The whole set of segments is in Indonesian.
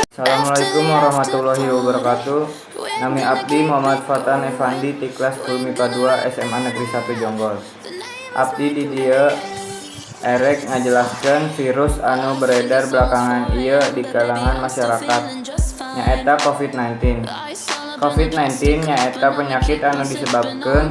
Assalamualaikum warahmatullahi wabarakatuh. Nami abdi Muhammad Fatan Effandi ti kelas 10 MIPA 2 SMA Negeri 1 Jonggol. Abdi di dieu erek ngajelaskeun virus anu beredar belakangan ieu di kalangan masyarakat nyaeta COVID-19. COVID-19 nyaeta penyakit anu disebabkeun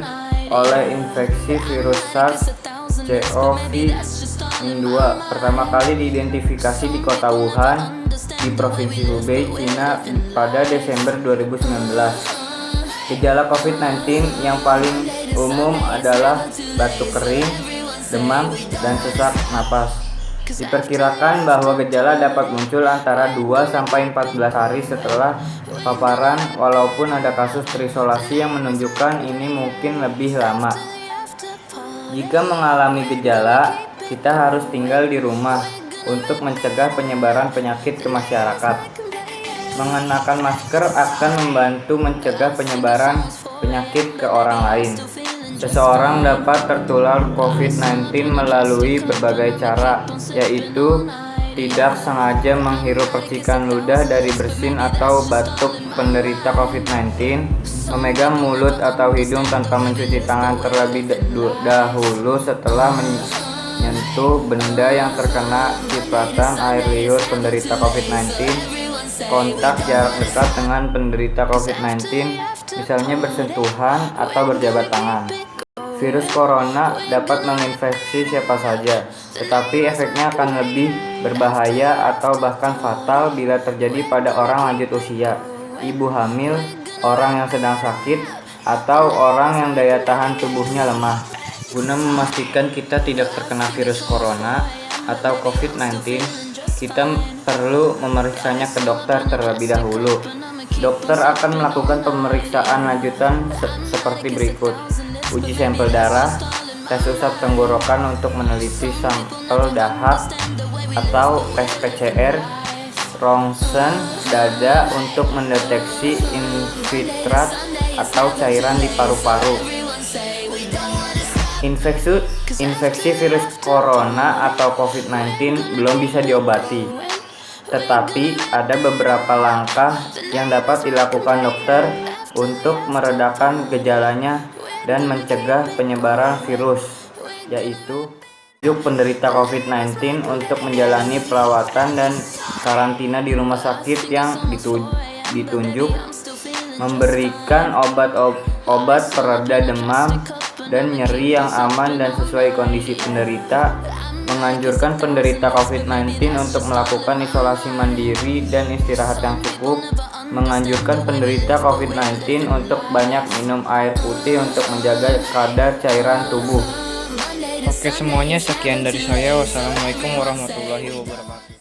oleh infeksi virus SARS-CoV-2 pertama kali diidentifikasi di kota Wuhan di Provinsi Hubei, Cina pada Desember 2019. Gejala COVID-19 yang paling umum adalah batuk kering, demam, dan sesak napas. Diperkirakan bahwa gejala dapat muncul antara 2-14 hari setelah paparan, walaupun ada kasus terisolasi yang menunjukkan ini mungkin lebih lama. Jika mengalami gejala, kita harus tinggal di rumah untuk mencegah penyebaran penyakit ke masyarakat. Mengenakan masker akan membantu mencegah penyebaran penyakit ke orang lain. Seseorang dapat tertular COVID-19 melalui berbagai cara, yaitu tidak sengaja menghirup percikan ludah dari bersin atau batuk penderita COVID-19, memegang mulut atau hidung tanpa mencuci tangan terlebih dahulu setelah menyentuh benda yang terkena cipratan air liur penderita COVID-19, kontak jarak dekat dengan penderita COVID-19, misalnya bersentuhan atau berjabat tangan. Virus corona dapat menginfeksi siapa saja, tetapi efeknya akan lebih berbahaya atau bahkan fatal bila terjadi pada orang lanjut usia, ibu hamil, orang yang sedang sakit, atau orang yang daya tahan tubuhnya lemah. Guna memastikan kita tidak terkena virus corona atau COVID-19, kita perlu memeriksanya ke dokter terlebih dahulu. Dokter akan melakukan pemeriksaan lanjutan seperti berikut: uji sampel darah, tes usap tenggorokan untuk meneliti sampel dahak atau tes PCR, rongsen dada untuk mendeteksi infiltrat atau cairan di paru-paru. Infeksi virus corona atau COVID-19 belum bisa diobati, tetapi ada beberapa langkah yang dapat dilakukan dokter untuk meredakan gejalanya dan mencegah penyebaran virus, yaitu menunjuk penderita COVID-19 untuk menjalani perawatan dan karantina di rumah sakit yang ditunjuk, memberikan obat pereda demam dan nyeri yang aman dan sesuai kondisi penderita, menganjurkan penderita COVID-19 untuk melakukan isolasi mandiri dan istirahat yang cukup, menganjurkan penderita COVID-19 untuk banyak minum air putih untuk menjaga kadar cairan tubuh. Oke, semuanya sekian dari saya. Wassalamualaikum warahmatullahi wabarakatuh.